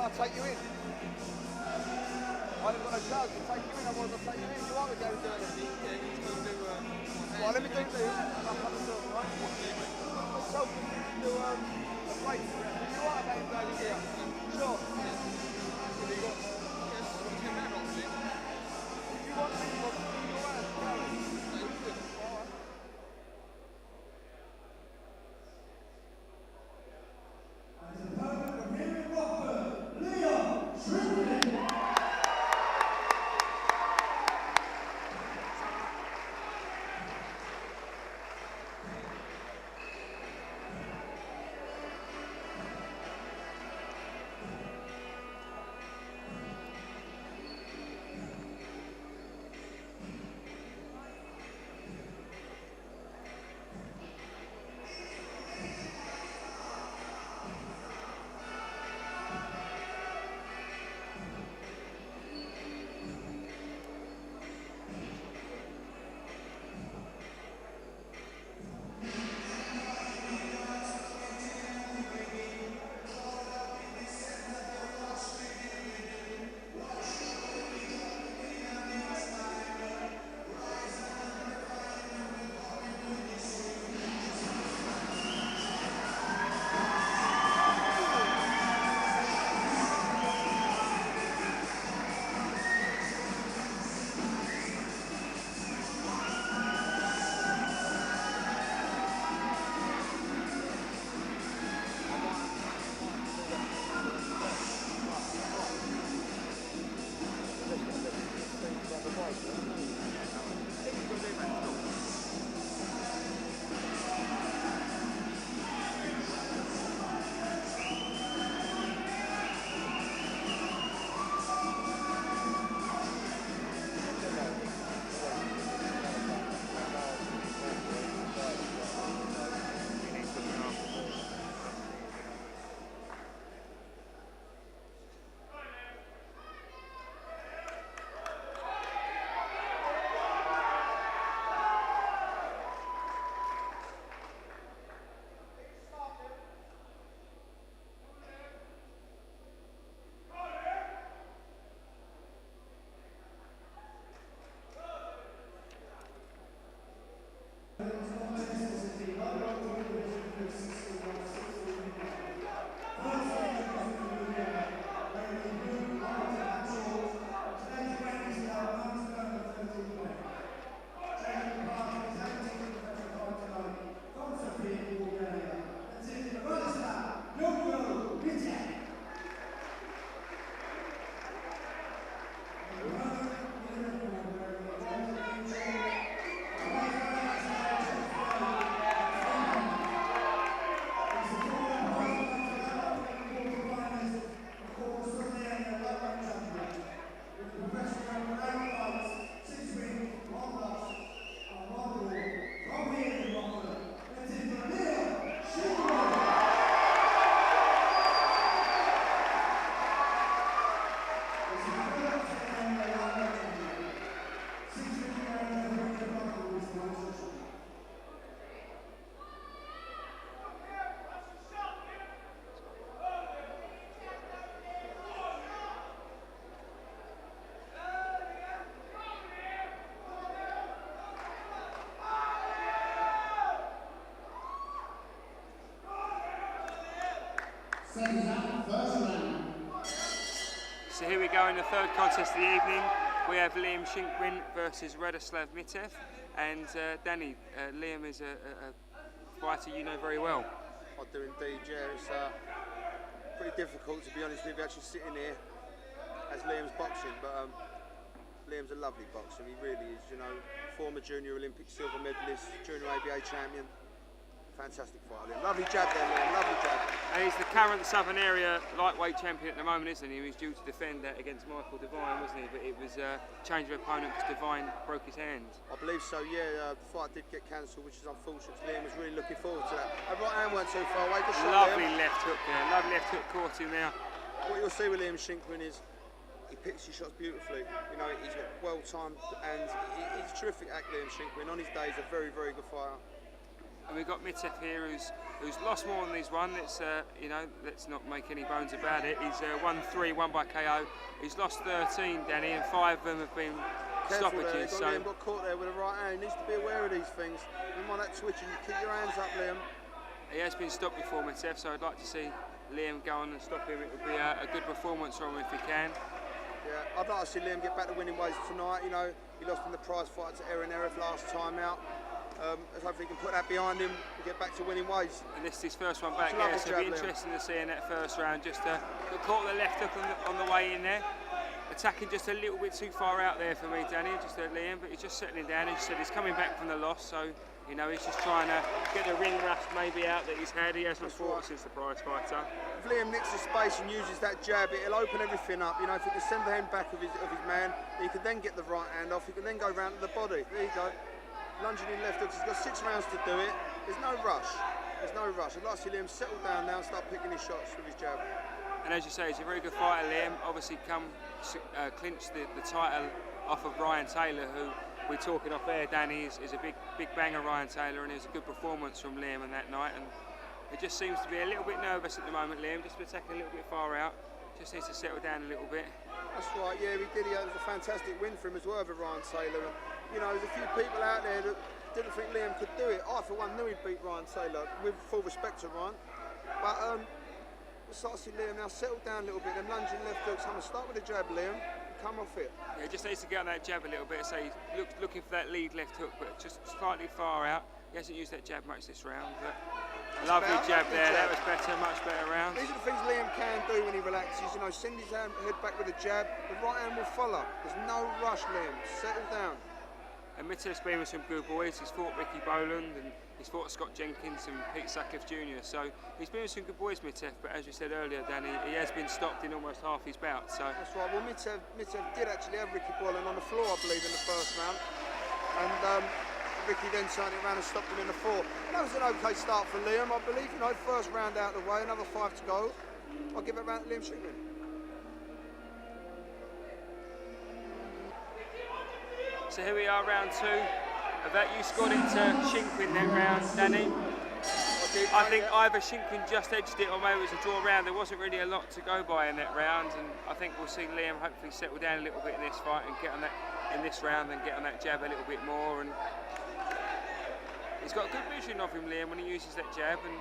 I'll take you in. I haven't got no gloves to take you in, otherwise I'll take you in. You want to go and do it? Well, let me do this, and I'll come and do it, right? Let's help you do a break for it. You want to go and do it here? Sure. Have you got... Yes, if you want to, you're right, carry. All right. So here we go in the third contest of the evening. We have Liam Shinkwin versus RADOSLAV MITEV. And Danny, Liam is a fighter you know very well. I do indeed, yeah. It's pretty difficult, to be honest with you, actually sitting here as Liam's boxing, but Liam's a lovely boxer, he really is, you know, former junior Olympic silver medalist, junior ABA champion. Fantastic fighter, Liam. Lovely jab there, Liam, lovely jab. And he's the current Southern Area lightweight champion at the moment, isn't he? He was due to defend that against Michael Devine, wasn't he? But it was change of opponent because Devine broke his hand. I believe so, yeah. The fight did get cancelled, which is unfortunate. Liam was really looking forward to that. Her right hand weren't too far away. Lovely left hook there, lovely left hook caught him now. What you'll see with Liam Shinkwin is he picks his shots beautifully. You know, he's got well timed, and he's a terrific athlete. Shinkwin on his day, he's a very, very good fighter. And we've got Mitev here, who's lost more than he's won. Let's you know, let's not make any bones about it. He's won 3, won by KO. He's lost 13, Danny, and 5 of them have been stoppages. So Liam got caught there with a right hand. He needs to be aware of these things. You mind that twitching, keep your hands up, Liam. he has been stopped before, Mitev, so I'd like to see Liam go on and stop him. It would be a good performance from him if he can. Yeah, I'd like to see Liam get back to winning ways tonight. You know, he lost in the prize fight to Aaron Erif last time out. Let's hopefully he can put that behind him and get back to winning ways. And this is his first one back, yeah, so it'll be interesting to see in that first round. Just got caught the left hook on the way in there. Attacking just a little bit too far out there for me, Danny, just Liam, but he's just settling down. As you said, he's coming back from the loss, so you know, he's just trying to get the ring rust maybe out that he's had. He hasn't fought since the prize fighter. If Liam nicks the space and uses that jab, it'll open everything up. You know, if he can send the hand back of his man, he can then get the right hand off. He can then go round to the body. There you go. Lunging in left hooks. He's got 6 rounds to do it. There's no rush. There's no rush. I'd like to see Liam settle down now and start picking his shots with his jab. And as you say, he's a very good fighter, Liam. Obviously, clinched the title off of Ryan Taylor, who we're talking off air. Danny is a big banger, Ryan Taylor, and it was a good performance from Liam on that night. And it just seems to be a little bit nervous at the moment, Liam. Just attacking a little bit far out. Just needs to settle down a little bit. That's right. Yeah, we did. It was a fantastic win for him as well, over Ryan Taylor. And, you know, there's a few people out there that didn't think Liam could do it. I, for one, knew he'd beat Ryan Taylor, with full respect to Ryan. But let's start to see Liam now settle down a little bit and lunging left hooks. I'm going to start with the jab, Liam, and come off it. Yeah, he just needs to get on that jab a little bit. So he's looking for that lead left hook, but just slightly far out. He hasn't used that jab much this round, but a lovely jab there. That was better, much better round. These are the things Liam can do when he relaxes. You know, send his head back with a jab. The right hand will follow. There's no rush, Liam. Settle down. And Mitev's been with some good boys. He's fought Ricky Boland and he's fought Scott Jenkins and Pete Sutcliffe Jr. So he's been with some good boys, Mitev. But as you said earlier, Danny, he has been stopped in almost half his bout. So that's right. Well, Mitev did actually have Ricky Boland on the floor, I believe, in the first round. And Ricky then turned it around and stopped him in the 4. That was an okay start for Liam, I believe. You know, first round out of the way, another 5 to go. I'll give it round to Liam Shinkwin. So here we are, round 2. You scored it to Shinkwin that round, Danny. I think either Shinkwin just edged it or maybe it was a draw round. There wasn't really a lot to go by in that round, and I think we'll see Liam hopefully settle down a little bit in this fight and get on that in this round and get on that jab a little bit more. And he's got good vision of him, Liam, when he uses that jab, and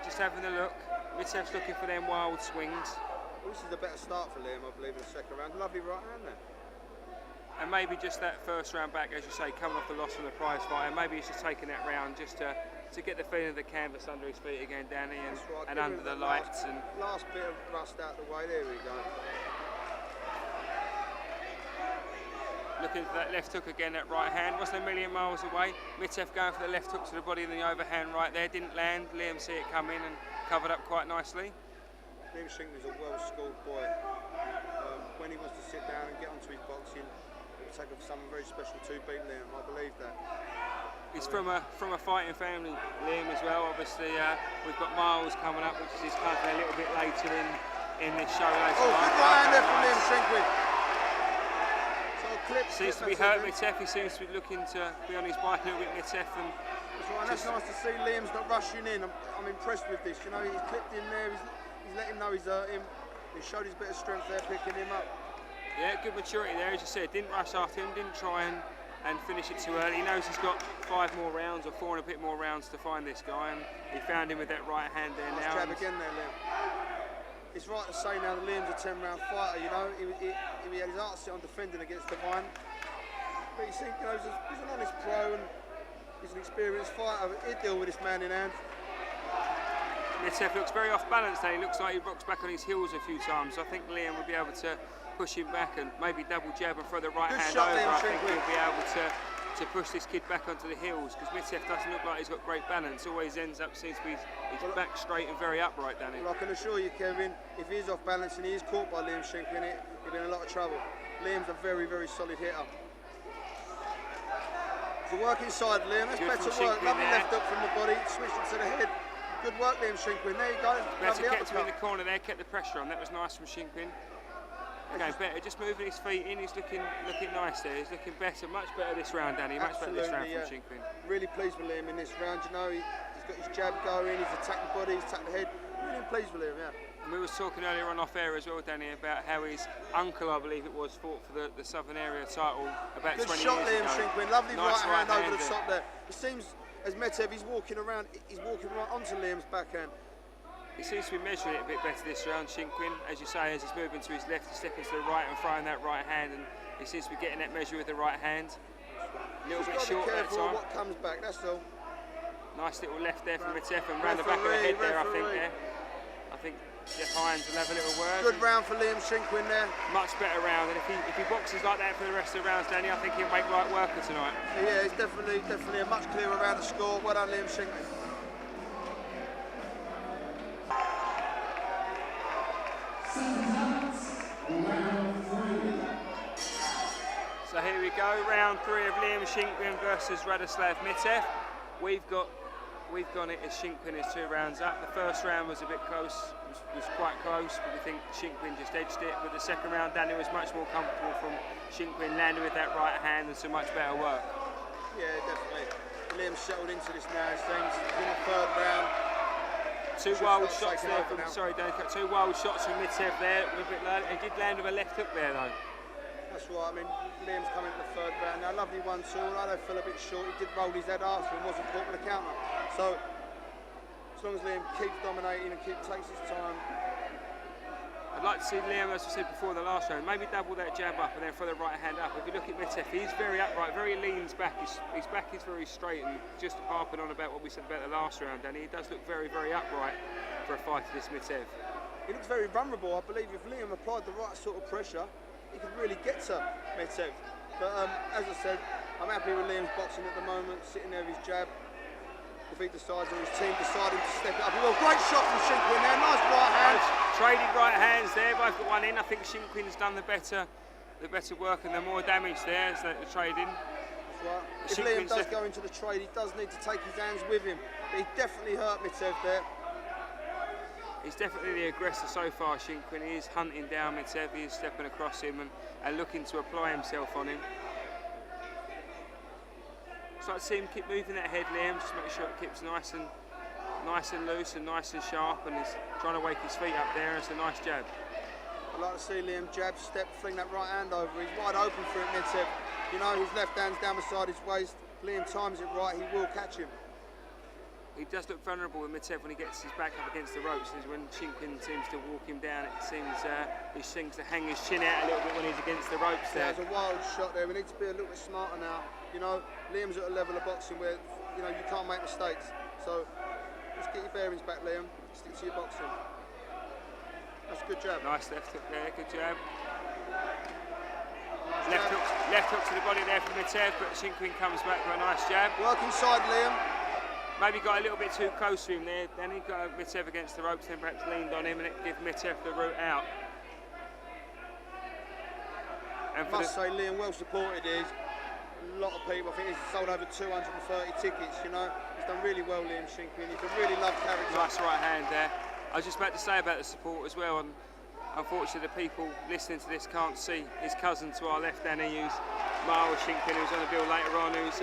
just having a look. Mitev's looking for them wild swings. Well, this is a better start for Liam, I believe, in the second round. Lovely right hand there. And maybe just that first round back, as you say, coming off the loss from the prize fight, and maybe he's just taking that round just to get the feeling of the canvas under his feet again, Danny, and, right. and under the lights. Last bit of rust out the way, there we go. Looking for that left hook again, that right hand. Wasn't a million miles away. Mitev going for the left hook to the body and the overhand right there. Didn't land. Liam see it come in and covered up quite nicely. Liam Shinkwin's a well-schooled boy. When he wants to sit down and get onto his boxing, it will take something very special to beat Liam. I believe that. He's from a fighting family, Liam, as well. Obviously, we've got Miles coming up, which is his cousin, a little bit later in this show. Later good right hand there from Liam Shinkwin. Seems to be hurt Mitev. He seems to be looking to be on his bike a little bit, Mitev. And that's nice to see. Liam's not rushing in. I'm impressed with this. You know, he's clipped in there. He's let him know he's hurt him. He showed his bit of strength there, picking him up. Yeah, good maturity there, as you said. Didn't rush after him. Didn't try and finish it too early. He knows he's got 5 more rounds or 4 and a bit more rounds to find this guy, and he found him with that right hand there nice now. Jab again there, Liam. It's right to say now that Liam's a 10-round fighter, you know. He had his heart set on defending against Divine. But you see, you know, he's an honest pro and he's an experienced fighter. He'd deal with this man in hand. Mitev looks very off balance there. He looks like he rocks back on his heels a few times. I think Liam will be able to push him back and maybe double jab and throw the right hand over. I think he'll be able to push this kid back onto the heels, because Mitev doesn't look like he's got great balance. Always ends up, seems to be his back straight and very upright, Danny. Well, I can assure you, Kevin, if he is off balance and he is caught by Liam Shinkwin, he'll be in a lot of trouble. Liam's a very, very solid hitter. It's a work inside, Liam. That's better work. Lovely left hook from the body, switched it to the head. Good work, Liam Shinkwin. There you go. Better kept him in the corner there, kept the pressure on. That was nice from Shinkwin. Again, better, just moving his feet in, he's looking nice there, he's looking better, much better this round, Danny, much better this round from Shinkwin. Really pleased with Liam in this round, you know, he's got his jab going, he's attacking body, he's attacking the head, really pleased with him, yeah. And we was talking earlier on off air as well, Danny, about how his uncle, I believe it was, fought for the Southern Area title about 20 years ago. Good shot, Liam Shinkwin, lovely nice right hand over the top there. It seems, as Mitev, he's walking right onto Liam's backhand. He seems to be measuring it a bit better this round, Shinkwin. As you say, as he's moving to his left, he's stepping to the right and throwing that right hand, and he seems to be getting that measure with the right hand. A little bit short that time. What comes back, that's all. Nice little left there from Mitev and round the back of the head there, I think. There. I think Jeff Hines will have a little word. Good round for Liam Shinkwin there. Much better round, and if he boxes like that for the rest of the rounds, Danny, I think he'll make light worker tonight. Yeah, it's definitely a much clearer round of score. Well done, Liam Shinkwin. So here we go, round 3 of Liam Shinkwin versus RADOSLAV MITEV. We've gone it as Shinkwin is 2 rounds up. The first round was a bit close, was quite close, but we think Shinkwin just edged it. But the second round, Danny was much more comfortable from Shinkwin, landing with that right hand and some much better work. Yeah, definitely. Liam's settled into this now, it seems. In the third round. 2 wild shots there from, sorry Danny, 2 wild shots from Mitev there. A bit low. He did land with a left hook there though. That's right, I mean, Liam's coming to the third round now. Lovely 1-2, although fell a bit short, he did roll his head after and wasn't caught with a counter. So, as long as Liam keeps dominating and takes his time. I'd like to see Liam, as I said before the last round, maybe double that jab up and then throw the right hand up. If you look at Mitev, he's very upright, very leans back. His back is very straight, and just harping on about what we said about the last round, Danny, he does look very, very upright for a fighter, this Mitev. He looks very vulnerable. I believe if Liam applied the right sort of pressure, he could really get to Mitev. But as I said, I'm happy with Liam's boxing at the moment, sitting there with his jab. If he decides, or his team deciding to step it up, well, great shot from Shinkwin there, nice right hand. Trading right hands there, both got one in. I think Shinkwin's done the better work and the more damage there as the trading. That's right. If Liam does go into the trade, he does need to take his hands with him. But he definitely hurt Mitev there. He's definitely the aggressor so far, Shinkwin. He is hunting down Mitev, he is stepping across him and looking to apply himself on him. Just like to see him keep moving that head, Liam, just make sure it keeps nice and loose and nice and sharp, and he's trying to wake his feet up there. It's a nice jab. I'd like to see Liam jab, step, fling that right hand over. He's wide open for it, Mitev. You know, his left hand's down beside his waist. If Liam times it right, he will catch him. He does look vulnerable with Mitev when he gets his back up against the ropes. Is when Shinkwin seems to walk him down. It seems he seems to hang his chin out a little bit when he's against the ropes there. There's a wild shot there. We need to be a little bit smarter now. You know, Liam's at a level of boxing where, you know, you can't make mistakes. So let's get your bearings back, Liam. Stick to your boxing. That's a good jab. Nice left hook there. Good jab. Left hook to the body there from Mitev, but Shinkwin comes back with a nice jab. Work inside, Liam. Maybe got a little bit too close to him there. Then he got Mitev against the ropes, then perhaps leaned on him and it gave Mitev the route out. And I must say, Liam well supported is. A lot of people, I think he's sold over 230 tickets, you know. He's done really well, Liam Shinkwin. He's a really loved character. Nice right hand there. I was just about to say about the support as well, and unfortunately the people listening to this can't see his cousin to our left, Danny, who's Miles Shinkwin, who's on the bill later on, who's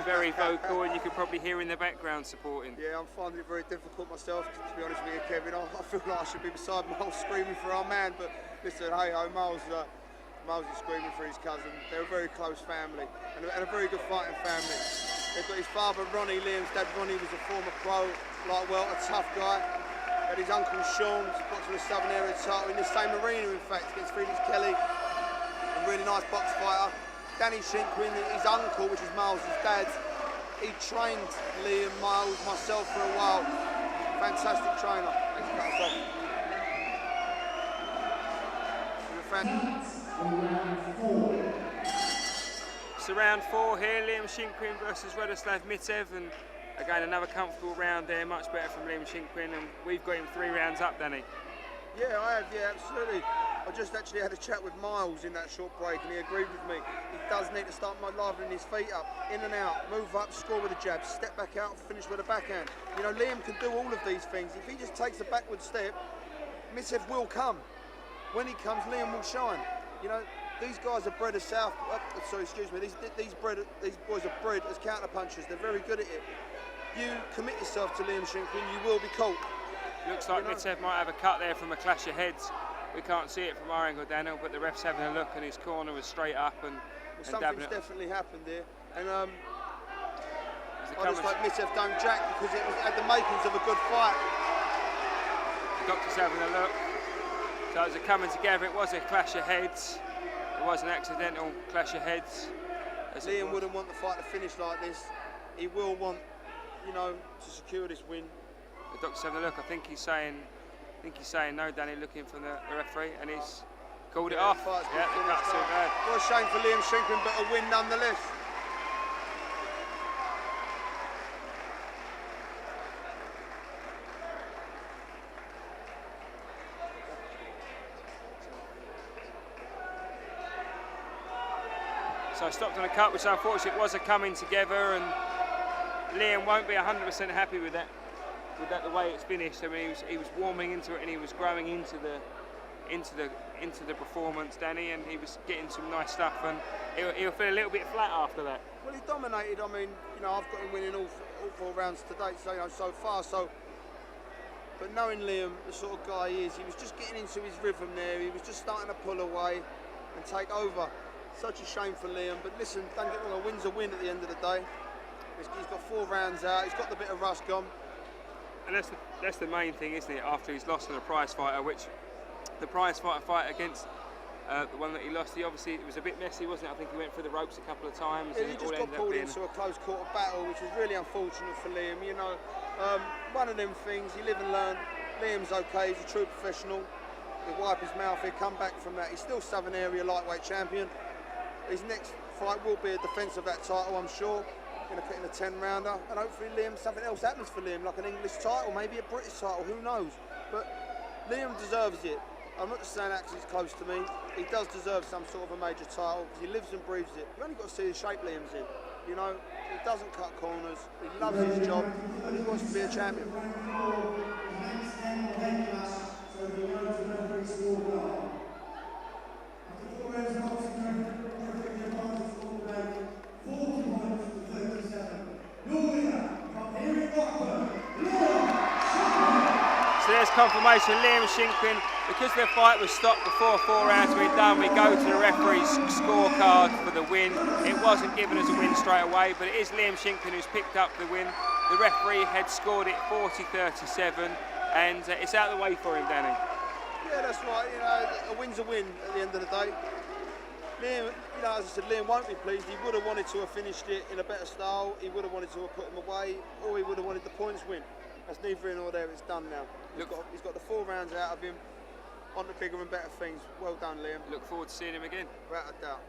very vocal, and you can probably hear in the background supporting. Yeah, I'm finding it very difficult myself, to be honest with you, Kevin. I feel like I should be beside Miles screaming for our man, but listen, hey-ho, Miles is screaming for his cousin. They're a very close family and a very good fighting family. They've got his father, Ronnie. Liam's dad, Ronnie, was a former pro, Light-Welter, a tough guy. Had his uncle, Sean, boxed for the Southern Area title in the same arena, in fact, against Felix Kelly. A really nice box fighter. Danny Shinkwin, his uncle, which is Miles' dad, he trained Liam, Miles, myself for a while. Fantastic trainer. Thanks for cutting us off. So round 4 here, Liam Shinkwin versus RADOSLAV MITEV, and again another comfortable round there, much better from Liam Shinkwin, and we've got him 3 rounds up, Danny. Yeah, I have, yeah, absolutely. I just actually had a chat with Miles in that short break and he agreed with me. He does need to start livening his feet up, in and out, move up, score with a jab, step back out, finish with a backhand. You know, Liam can do all of these things. If he just takes a backward step, Mitev will come. when he comes, Liam will shine. You know, these guys are bred as these boys are bred as counter-punchers. They're very good at it. You commit yourself to Liam Shinkwin, you will be caught. Looks like Mitev might have a cut there from a clash of heads. We can't see it from our angle, Daniel, but the ref's having a look and his corner was straight up and something's definitely happened there. And I just hope Mitev don't jack, because it had the makings of a good fight. The doctor's having a look. So it was a coming together. It was a clash of heads. It was an accidental clash of heads. Liam wouldn't want the fight to finish like this. He will want, you know, to secure this win. The doctor's having a look. I think he's saying no, Danny, looking from the referee, and he's called it off. Yeah, the cut's too bad. What a shame for Liam Shinkwin, but a win nonetheless. So I stopped on a cut, which unfortunately was a coming together, and Liam won't be 100% happy with that. The way it's finished. I mean, he was warming into it, and he was growing into the performance, Danny, and he was getting some nice stuff, and he'll feel a little bit flat after that. Well, he dominated. I mean, you know, I've got him winning all 4 rounds to date, so, you know, so far. So, but knowing Liam, the sort of guy he is, he was just getting into his rhythm there. He was just starting to pull away and take over. Such a shame for Liam. But listen, don't get me wrong, a win's a win at the end of the day. He's got 4 rounds out. He's got the bit of rust gone. And that's the main thing, isn't it? After he's lost to the prize fighter, which the prize fighter fight against the one that he lost, it was a bit messy, wasn't it? I think he went through the ropes a couple of times. Yeah, he just got pulled into a close quarter battle, which was really unfortunate for Liam. You know, one of them things. You live and learn. Liam's okay. He's a true professional. He'll wipe his mouth. He'll come back from that. He's still Southern Area lightweight champion. His next fight will be a defence of that title, I'm sure. Going to put in a 10-rounder, and hopefully something else happens for Liam, like an English title, maybe a British title, who knows. But Liam deserves it. I'm not just saying that because he's close to me. He does deserve some sort of a major title, because he lives and breathes it. You've only got to see the shape Liam's in. You know, he doesn't cut corners, he loves his job, and he wants to be a champion. So there's confirmation, Liam Shinkwin, because the fight was stopped before 4 rounds had been done, we go to the referee's scorecard for the win. It wasn't given as a win straight away, but it is Liam Shinkwin who's picked up the win. The referee had scored it 40-37, and it's out of the way for him, Danny. Yeah, that's right. You know, a win's a win at the end of the day. Liam, you know, as I said, Liam won't be pleased. He would have wanted to have finished it in a better style. He would have wanted to have put him away, or he would have wanted the points win. That's neither here nor there. It's done now. He's got the 4 rounds out of him. On to bigger and better things. Well done, Liam. Look forward to seeing him again. Without a doubt.